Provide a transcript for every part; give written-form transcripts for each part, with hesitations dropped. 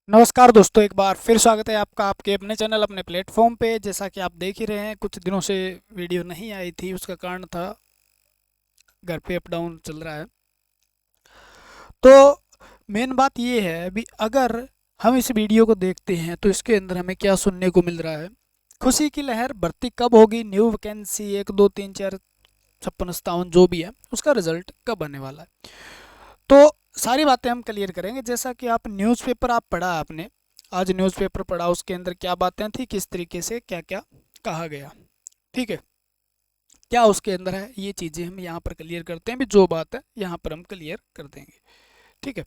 नमस्कार दोस्तों, एक बार फिर स्वागत है आपका आपके अपने चैनल अपने प्लेटफॉर्म पे। जैसा कि आप देख ही रहे हैं, कुछ दिनों से वीडियो नहीं आई थी। उसका कारण था घर पे अप डाउन चल रहा है। तो मेन बात ये है, अभी अगर हम इस वीडियो को देखते हैं तो इसके अंदर हमें क्या सुनने को मिल रहा है। खुशी की लहर भर्ती कब होगी, न्यू वैकेंसी 1 2 3 4 56 57 जो भी है उसका रिजल्ट कब आने वाला है। तो सारी बातें हम क्लियर करेंगे। जैसा कि आप न्यूज़पेपर आप पढ़ा आपने, आज न्यूज़पेपर पढ़ा, उसके अंदर क्या बातें थी, किस तरीके से क्या क्या कहा गया, ठीक है, क्या उसके अंदर है, ये चीज़ें हम यहाँ पर क्लियर करते हैं। भी जो बात है यहाँ पर हम क्लियर कर देंगे, ठीक है।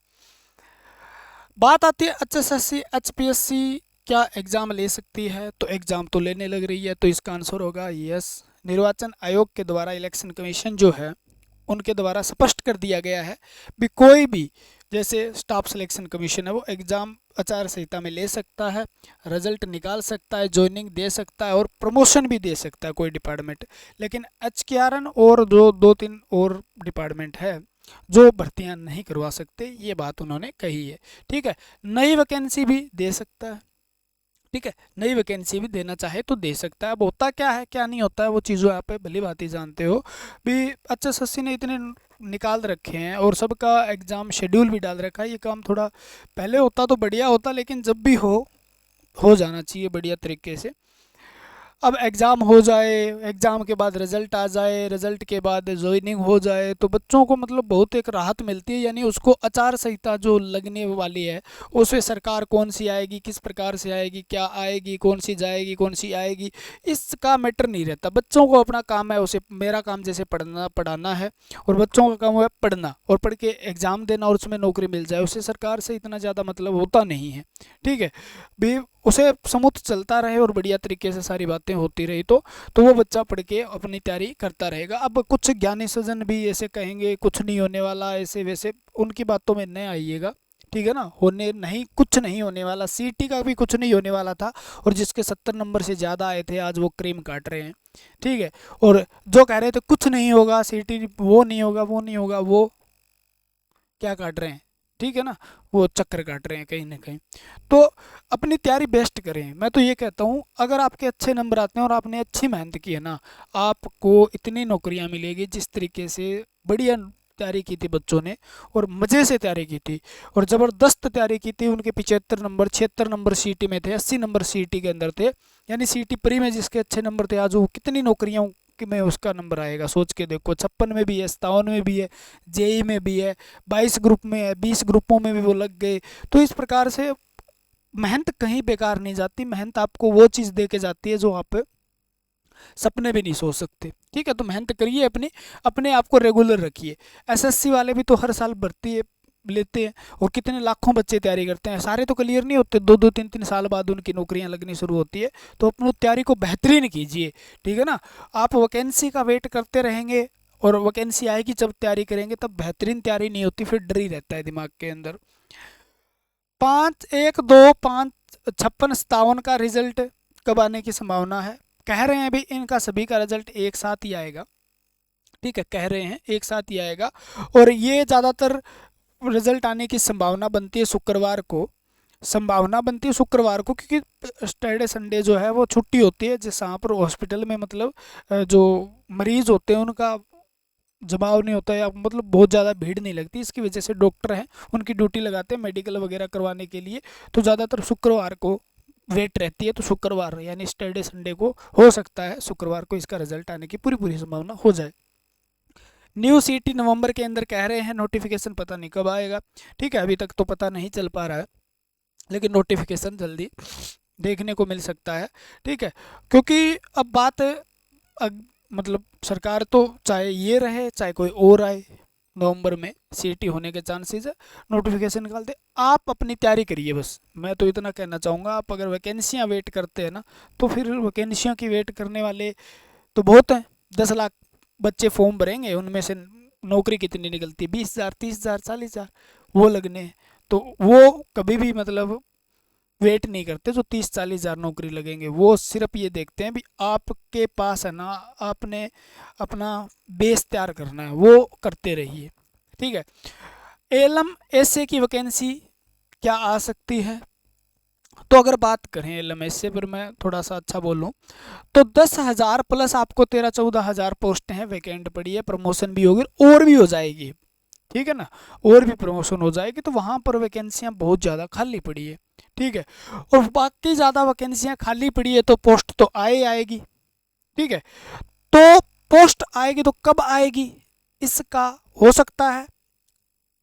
बात आती है HSSC HPSC क्या एग्ज़ाम ले सकती है, तो एग्ज़ाम तो लेने लग रही है, तो इसका आंसर होगा यस। निर्वाचन आयोग के द्वारा, इलेक्शन कमीशन जो है उनके द्वारा स्पष्ट कर दिया गया है भी कोई भी, जैसे स्टाफ सिलेक्शन कमीशन है, वो एग्ज़ाम आचार संहिता में ले सकता है, रिजल्ट निकाल सकता है, ज्वाइनिंग दे सकता है और प्रमोशन भी दे सकता है कोई डिपार्टमेंट। लेकिन HKRN और जो 2 3 और डिपार्टमेंट है जो भर्तियां नहीं करवा सकते, ये बात उन्होंने कही है, ठीक है। नई वैकेंसी भी दे सकता है, ठीक है, नई वैकेंसी भी देना चाहे तो दे सकता है। अब होता क्या है क्या नहीं होता है वो चीज़ों आप भली भांति ही जानते हो भी। HSSC ने इतने निकाल रखे हैं और सबका एग्ज़ाम शेड्यूल भी डाल रखा है। ये काम थोड़ा पहले होता तो बढ़िया होता, लेकिन जब भी हो जाना चाहिए बढ़िया तरीके से। अब एग्ज़ाम हो जाए, एग्ज़ाम के बाद रिज़ल्ट आ जाए, रिज़ल्ट के बाद ज्वाइनिंग हो जाए, तो बच्चों को मतलब बहुत एक राहत मिलती है। यानी उसको आचार संहिता जो लगने वाली है उसमें सरकार कौन सी आएगी, किस प्रकार से आएगी, क्या आएगी, कौन सी जाएगी, कौन सी आएगी, इसका मैटर नहीं रहता। बच्चों को अपना काम है, उसे मेरा काम जैसे पढ़ना पढ़ाना है और बच्चों का काम है पढ़ना और पढ़ के एग्ज़ाम देना और उसमें नौकरी मिल जाए, उसे सरकार से इतना ज़्यादा मतलब होता नहीं है, ठीक है। भी उसे स्मूथ चलता रहे और बढ़िया तरीके से सारी बातें होती रही तो वो बच्चा पढ़ के अपनी तैयारी करता रहेगा। अब कुछ ज्ञानी सज्जन भी ऐसे कहेंगे कुछ नहीं होने वाला, ऐसे वैसे, उनकी बातों में न आइएगा, ठीक है ना। होने नहीं, कुछ नहीं होने वाला। सीटी का भी कुछ नहीं होने वाला था और जिसके 70 नंबर से ज़्यादा आए थे आज वो क्रीम काट रहे हैं, ठीक है। और जो कह रहे थे कुछ नहीं होगा, सीटी वो नहीं होगा, वो नहीं होगा, वो क्या काट रहे हैं, ठीक है ना, वो चक्कर काट रहे हैं कहीं ना कहीं। तो अपनी तैयारी बेस्ट करें। मैं तो ये कहता हूँ, अगर आपके अच्छे नंबर आते हैं और आपने अच्छी मेहनत की है ना, आपको इतनी नौकरियां मिलेगी जिस तरीके से बढ़िया तैयारी की थी बच्चों ने और मज़े से तैयारी की थी और ज़बरदस्त तैयारी की थी। उनके 75 नंबर 76 नंबर सीटी में थे, 80 नंबर सीटी के अंदर थे, यानी सीटी प्री में जिसके अच्छे नंबर थे आज वो कितनी नौकरियों कि में उसका नंबर आएगा, सोच के देखो। 56 में भी है, 57 में भी है, जेई में भी है, 22 ग्रुप में है, 20 ग्रुपों में भी वो लग गए। तो इस प्रकार से मेहनत कहीं बेकार नहीं जाती। मेहनत आपको वो चीज़ दे के जाती है जो आप सपने भी नहीं सोच सकते, ठीक है। तो मेहनत करिए, अपनी अपने आप को रेगुलर रखिए। एसएससी वाले भी तो हर साल भर्ती लेते हैं और कितने लाखों बच्चे तैयारी करते हैं, सारे तो क्लियर नहीं होते, 2 2 3 3 साल बाद उनकी नौकरियां लगनी शुरू होती है। तो अपनी तैयारी को बेहतरीन कीजिए, ठीक है ना। आप वैकेंसी का वेट करते रहेंगे और वैकेंसी आएगी जब तैयारी करेंगे, तब बेहतरीन तैयारी नहीं होती, फिर डर ही रहता है दिमाग के अंदर। 5 1 2 5 56 57 का रिजल्ट कब आने की संभावना है, कह रहे हैं भी इनका सभी का रिजल्ट एक साथ ही आएगा, ठीक है, कह रहे हैं एक साथ ही आएगा। और ये ज़्यादातर रिजल्ट आने की संभावना बनती है शुक्रवार को, संभावना बनती है शुक्रवार को, क्योंकि सैटरडे संडे जो है वो छुट्टी होती है, जिस यहाँ पर हॉस्पिटल में मतलब जो मरीज होते हैं उनका जमाव नहीं होता है, या मतलब बहुत ज़्यादा भीड़ नहीं लगती। इसकी वजह से डॉक्टर हैं उनकी ड्यूटी लगाते हैं मेडिकल वगैरह करवाने के लिए। तो ज़्यादातर शुक्रवार को वेट रहती है, तो शुक्रवार यानी सैटरडे संडे को हो सकता है शुक्रवार को इसका रिजल्ट आने की पूरी पूरी संभावना हो जाए। न्यू सीटी नवंबर के अंदर कह रहे हैं, नोटिफिकेशन पता नहीं कब आएगा, ठीक है, अभी तक तो पता नहीं चल पा रहा है, लेकिन नोटिफिकेशन जल्दी देखने को मिल सकता है, ठीक है। क्योंकि अब बात मतलब सरकार तो चाहे ये रहे चाहे कोई और आए, नवंबर में सीटी होने के चांसेस है, नोटिफिकेशन निकाल दे। आप अपनी तैयारी करिए बस, मैं तो इतना कहना चाहूँगा। आप अगर वैकेंसियाँ वेट करते हैं ना, तो फिर वैकेंसियों की वेट करने वाले तो बहुत हैं। 10 लाख बच्चे फॉर्म भरेंगे, उनमें से नौकरी कितनी निकलती है, 20,000 30,000 40,000 वो लगने हैं। तो वो कभी भी मतलब वेट नहीं करते जो 30 40 हज़ार नौकरी लगेंगे, वो सिर्फ ये देखते हैं भी आपके पास है ना, आपने अपना बेस तैयार करना है, वो करते रहिए, ठीक है। एलएम एसए की वैकेंसी क्या आ सकती है, तो अगर बात करें एलएमएस से, फिर मैं थोड़ा सा अच्छा बोलूँ तो 10,000 प्लस आपको 13-14 हज़ार पोस्ट हैं वैकेंट पड़ी है, प्रमोशन भी होगी और भी हो जाएगी, ठीक है ना, और भी प्रमोशन हो जाएगी, तो वहाँ पर वैकेंसियाँ बहुत ज़्यादा खाली पड़ी है, ठीक है। और बाकी ज़्यादा वैकेंसियाँ खाली पड़ी है तो पोस्ट तो आएगी, ठीक है। तो पोस्ट आएगी तो कब आएगी, इसका हो सकता है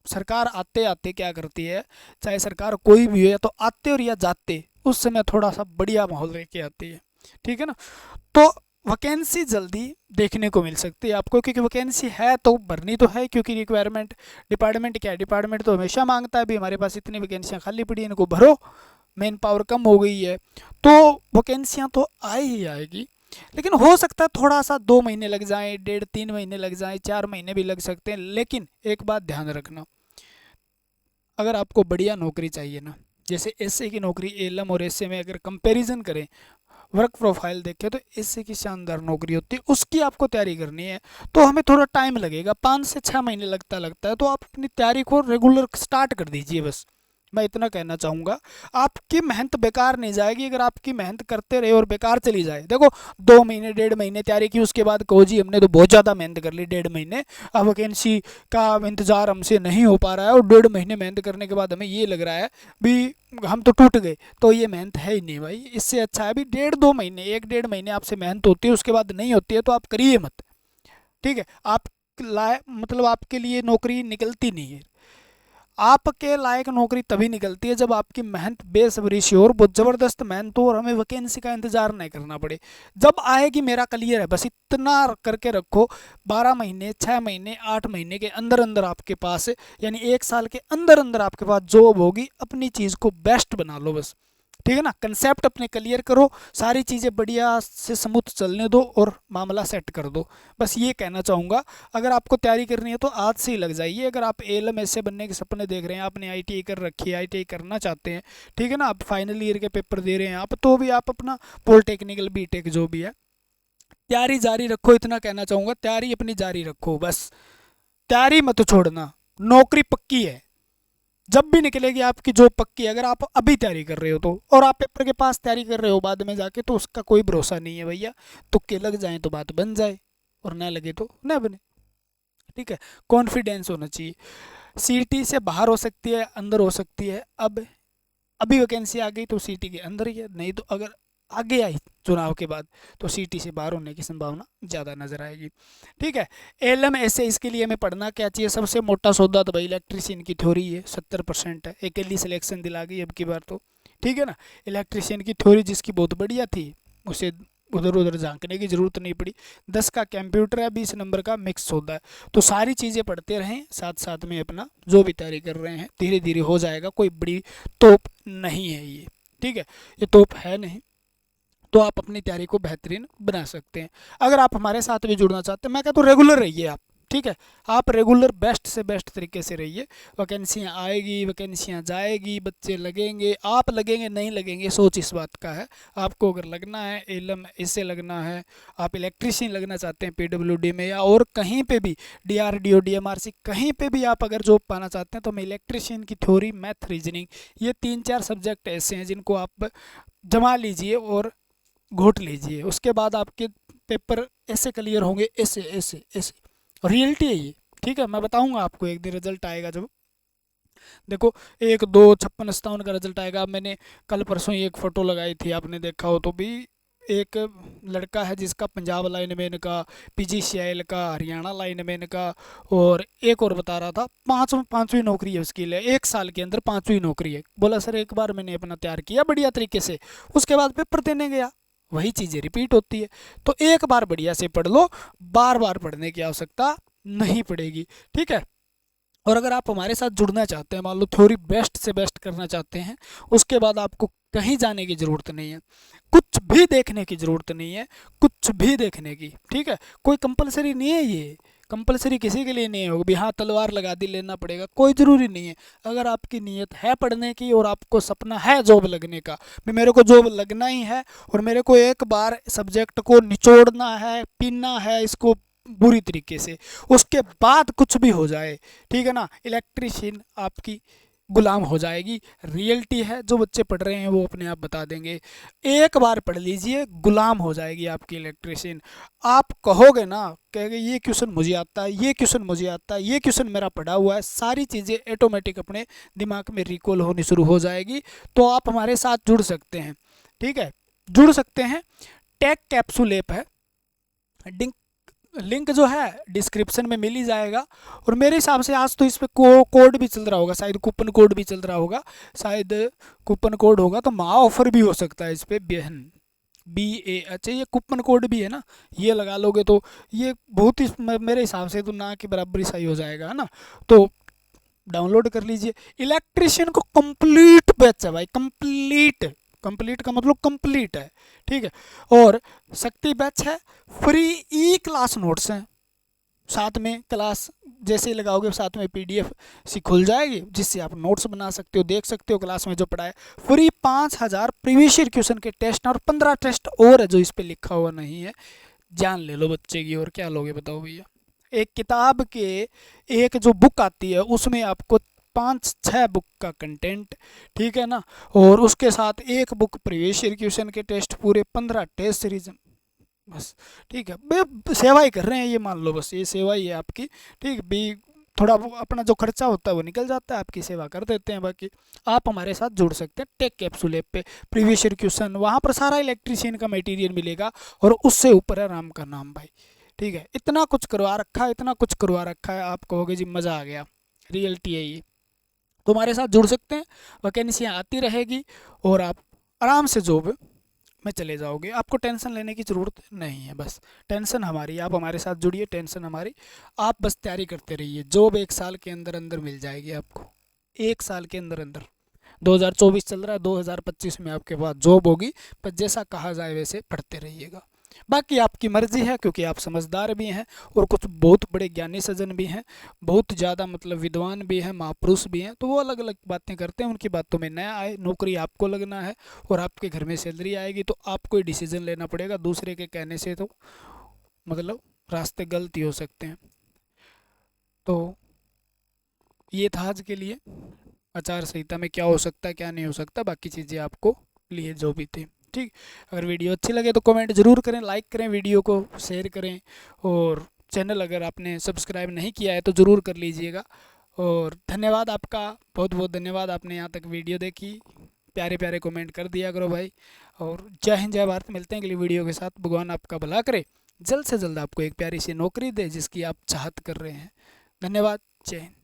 सरकार आते आते क्या करती है, चाहे सरकार कोई भी हो, या तो आते और या जाते उस समय थोड़ा सा बढ़िया माहौल लेके आती है, ठीक है ना। तो वैकेंसी जल्दी देखने को मिल सकती है आपको, क्योंकि वैकेंसी है तो भरनी तो है, क्योंकि रिक्वायरमेंट डिपार्टमेंट क्या है, डिपार्टमेंट तो हमेशा मांगता है भी हमारे पास इतनी वैकेंसियाँ खाली पड़ी हैं, इनको भरो, मैन पावर कम हो गई है, तो वैकेंसियाँ तो ही आएगी। लेकिन हो सकता है थोड़ा सा 2 महीने लग जाएं, 1.5-3 महीने लग जाएं, 4 महीने भी लग सकते हैं। लेकिन एक बात ध्यान रखना, अगर आपको बढ़िया नौकरी चाहिए ना, जैसे एसए की नौकरी एलएम और एसए में अगर कंपैरिजन करें, वर्क प्रोफाइल देखें, तो एसए की शानदार नौकरी होती है, उसकी आपको तैयारी करनी है तो हमें थोड़ा टाइम लगेगा, 5 से 6 महीने लगता है। तो आप अपनी तैयारी को रेगुलर स्टार्ट कर दीजिए, बस मैं इतना कहना चाहूँगा। आपकी मेहनत बेकार नहीं जाएगी अगर आपकी मेहनत करते रहे और बेकार चली जाए। देखो 2 महीने 1.5 महीने तैयारी की, उसके बाद कहो जी हमने तो बहुत ज़्यादा मेहनत कर ली 1.5 महीने, अब वैकेंसी का इंतज़ार हमसे नहीं हो पा रहा है, और 1.5 महीने मेहनत करने के बाद हमें ये लग रहा है भी हम तो टूट गए, तो ये मेहनत है ही नहीं भाई। इससे अच्छा है भी 1.5-2 महीने, 1-1.5 महीने आपसे मेहनत होती है, उसके बाद नहीं होती है तो आप करिए मत, ठीक है। आप मतलब आपके लिए नौकरी निकलती नहीं है, आपके लायक नौकरी तभी निकलती है जब आपकी मेहनत बेसब्री से और बहुत ज़बरदस्त मेहनत हो, और हमें वैकेंसी का इंतज़ार नहीं करना पड़े। जब आएगी मेरा क्लियर है, बस इतना करके रखो, 12 महीने 6 महीने 8 महीने के अंदर अंदर आपके पास, यानी 1 साल के अंदर अंदर आपके पास जॉब होगी। अपनी चीज़ को बेस्ट बना लो बस, ठीक है ना, कंसेप्ट अपने क्लियर करो, सारी चीज़ें बढ़िया से स्मूथ चलने दो और मामला सेट कर दो, बस ये कहना चाहूँगा। अगर आपको तैयारी करनी है तो आज से ही लग जाइए। अगर आप एलएम एसए बनने के सपने देख रहे हैं, आपने आईटीआई कर रखी है, आईटीआई करना चाहते हैं, ठीक है ना, आप फाइनल ईयर के पेपर दे रहे हैं आप, तो भी आप अपना पॉलिटेक्निकल बीटेक जो भी है तैयारी जारी रखो, इतना कहना चाहूँगा। तैयारी अपनी जारी रखो बस, तैयारी मत छोड़ना, नौकरी पक्की है, जब भी निकलेगी आपकी जॉब पक्की है। अगर आप अभी तैयारी कर रहे हो तो, और आप पेपर के पास तैयारी कर रहे हो बाद में जाके, तो उसका कोई भरोसा नहीं है भैया। तुक्के लग जाए तो बात बन जाए, और ना लगे तो ना बने, ठीक है। कॉन्फिडेंस होना चाहिए। सीटी से बाहर हो सकती है, अंदर हो सकती है। अब अभी वैकेंसी आ गई तो सीटी के अंदर ही है, नहीं तो अगर आगे आई चुनाव के बाद तो सीटी से बाहर होने की संभावना ज़्यादा नजर आएगी, ठीक है। एलएम ऐसे इसके लिए हमें पढ़ना क्या चाहिए, सबसे मोटा सौदा तो भाई इलेक्ट्रीशियन की थ्योरी है, 70% है, अकेली सिलेक्शन दिला गई अब की बार तो, ठीक है ना। इलेक्ट्रीशियन की थ्योरी जिसकी बहुत बढ़िया थी, उसे उधर उधर झांकने की ज़रूरत नहीं पड़ी। 10 का कंप्यूटर है, 20 नंबर का मिक्स होता है। तो सारी चीज़ें पढ़ते रहें, साथ साथ में अपना जो भी तैयारी कर रहे हैं धीरे धीरे हो जाएगा। कोई बड़ी तोप नहीं है ये, ठीक है, ये तोप है नहीं। तो आप अपनी तैयारी को बेहतरीन बना सकते हैं। अगर आप हमारे साथ भी जुड़ना चाहते हैं, मैं कहता हूँ रेगुलर रहिए आप, ठीक है, आप रेगुलर बेस्ट से बेस्ट तरीके से रहिए। वैकेंसियाँ आएगी, वैकेंसियाँ जाएगी, बच्चे लगेंगे, आप लगेंगे नहीं लगेंगे सोच इस बात का है। आपको अगर लगना है एलएम इससे लगना है, आप इलेक्ट्रीशियन लगना चाहते हैं पीडब्ल्यूडी में या और कहीं पे भी, डीआरडीओ डीएमआरसी कहीं पे भी आप अगर जॉब पाना चाहते हैं, तो मैं इलेक्ट्रीशियन की थ्योरी, मैथ, रीजनिंग, ये 3-4 सब्जेक्ट ऐसे हैं जिनको आप जमा लीजिए और घोट लीजिए। उसके बाद आपके पेपर ऐसे क्लियर होंगे, ऐसे ऐसे ऐसे, रियलिटी है ये, ठीक है। मैं बताऊंगा आपको एक दिन रिजल्ट आएगा जब, देखो 1-2-56-57 का रिजल्ट आएगा। मैंने कल परसों ही एक फ़ोटो लगाई थी, आपने देखा हो तो भी, एक लड़का है जिसका पंजाब लाइनमैन का, पीजीसीएल का, हरियाणा लाइनमैन का, और एक और बता रहा था, पाँचवीं नौकरी है उसकी, 1 साल के अंदर 5वीं नौकरी है। बोला सर एक बार मैंने अपना तैयार किया बढ़िया तरीके से, उसके बाद पेपर देने गया, वही चीज़ें रिपीट होती है। तो एक बार बढ़िया से पढ़ लो, बार बार पढ़ने की आवश्यकता नहीं पड़ेगी, ठीक है। और अगर आप हमारे साथ जुड़ना चाहते हैं, मान लो थ्योरी बेस्ट से बेस्ट करना चाहते हैं, उसके बाद आपको कहीं जाने की ज़रूरत नहीं है, कुछ भी देखने की ज़रूरत नहीं है, कुछ भी देखने की, ठीक है। कोई कंपलसरी नहीं है, ये कंपलसरी किसी के लिए नहीं होगा भी हाँ तलवार लगा दी लेना पड़ेगा, कोई ज़रूरी नहीं है। अगर आपकी नीयत है पढ़ने की और आपको सपना है जॉब लगने का, भी मेरे को जॉब लगना ही है और मेरे को एक बार सब्जेक्ट को निचोड़ना है, पीना है इसको बुरी तरीके से, उसके बाद कुछ भी हो जाए, ठीक है ना। इलेक्ट्रीशियन आपकी गुलाम हो जाएगी। रियलिटी है, जो बच्चे पढ़ रहे हैं वो अपने आप बता देंगे। एक बार पढ़ लीजिए, गुलाम हो जाएगी आपकी इलेक्ट्रिशियन। आप कहोगे ना, कहेंगे ये क्वेश्चन मुझे आता है, ये क्वेश्चन मुझे आता है, ये क्वेश्चन मेरा पढ़ा हुआ है, सारी चीज़ें ऑटोमेटिक अपने दिमाग में रिकॉल होनी शुरू हो जाएगी। तो आप हमारे साथ जुड़ सकते हैं, ठीक है, जुड़ सकते हैं। टेक कैप्सूल ऐप है, लिंक जो है डिस्क्रिप्शन में मिल ही जाएगा। और मेरे हिसाब से आज तो इस पर कोड भी चल रहा होगा, शायद कूपन कोड भी चल रहा होगा, शायद कूपन कोड होगा तो महा ऑफर भी हो सकता है इस पर। बेहन BA, अच्छा ये कूपन कोड भी है ना, ये लगा लोगे तो ये बहुत ही मेरे हिसाब से तो ना के बराबर ही सही हो जाएगा, है ना। तो डाउनलोड कर लीजिए। इलेक्ट्रिशियन को कंप्लीट बैच है भाई, कंप्लीट, कंप्लीट का मतलब कंप्लीट है, ठीक है। और शक्ति बैच है, फ्री ई क्लास नोट्स हैं, साथ में क्लास जैसे ही लगाओगे साथ में PDF सी खुल जाएगी, जिससे आप नोट्स बना सकते हो, देख सकते हो क्लास में जो पढ़ाए। फ्री 5000 प्रीवियस ईयर क्वेश्चन के टेस्ट और 15 टेस्ट और है जो इस पे लिखा हुआ नहीं है। जान ले लो बच्चे की, और क्या लोगे बताओ भैया। एक किताब के एक जो बुक आती है उसमें आपको 5-6 बुक का कंटेंट, ठीक है ना, और उसके साथ एक बुक प्रीवियस ईयर क्वेश्चन के टेस्ट, पूरे 15 टेस्ट सीरीज, बस ठीक है। सेवा ही कर रहे हैं ये, मान लो बस ये सेवा ही है आपकी, ठीक भी। थोड़ा अपना जो खर्चा होता है वो निकल जाता है, आपकी सेवा कर देते हैं। बाकी आप हमारे साथ जुड़ सकते हैं टेक कैप्सूल ऐप पे, प्रीवियस ईयर क्वेश्चन, वहाँ पर सारा इलेक्ट्रिशियन का मटेरियल मिलेगा, और उससे ऊपर है राम का नाम भाई, ठीक है। इतना कुछ करवा रखा है, इतना कुछ करवा रखा है, आप कहोगे जी मज़ा आ गया। रियलिटी है ये। तो हमारे साथ जुड़ सकते हैं, वैकेंसियाँ आती रहेगी, और आप आराम से जॉब में चले जाओगे। आपको टेंशन लेने की ज़रूरत नहीं है, बस टेंशन हमारी, आप हमारे साथ जुड़िए, टेंशन हमारी। आप बस तैयारी करते रहिए, जॉब 1 साल के अंदर अंदर मिल जाएगी आपको, 1 साल के अंदर अंदर। 2024 चल रहा है, 2025 में आपके पास जॉब होगी, पर जैसा कहा जाए वैसे पढ़ते रहिएगा। बाकी आपकी मर्जी है, क्योंकि आप समझदार भी हैं, और कुछ बहुत बड़े ज्ञानी सज्जन भी हैं, बहुत ज़्यादा मतलब विद्वान भी हैं, महापुरुष भी हैं, तो वो अलग अलग बातें करते हैं, उनकी बातों में न आए। नौकरी आपको लगना है, और आपके घर में सैलरी आएगी, तो आपको ही डिसीजन लेना पड़ेगा, दूसरे के कहने से तो मतलब रास्ते गलत ही हो सकते हैं। तो ये था आज के लिए, आचार संहिता में क्या हो सकता है क्या नहीं हो सकता, बाकी चीज़ें आपको लिए जो भी थी, ठीक। अगर वीडियो अच्छी लगे तो कमेंट ज़रूर करें, लाइक करें, वीडियो को शेयर करें, और चैनल अगर आपने सब्सक्राइब नहीं किया है तो ज़रूर कर लीजिएगा। और धन्यवाद आपका, बहुत बहुत धन्यवाद, आपने यहाँ तक वीडियो देखी, प्यारे प्यारे कमेंट कर दिया करो भाई। और जय हिंद जय भारत, मिलते हैं अगली वीडियो के साथ। भगवान आपका भला करे, जल्द से जल्द आपको एक प्यारी सी नौकरी दे जिसकी आप चाहत कर रहे हैं। धन्यवाद, जय हिंद।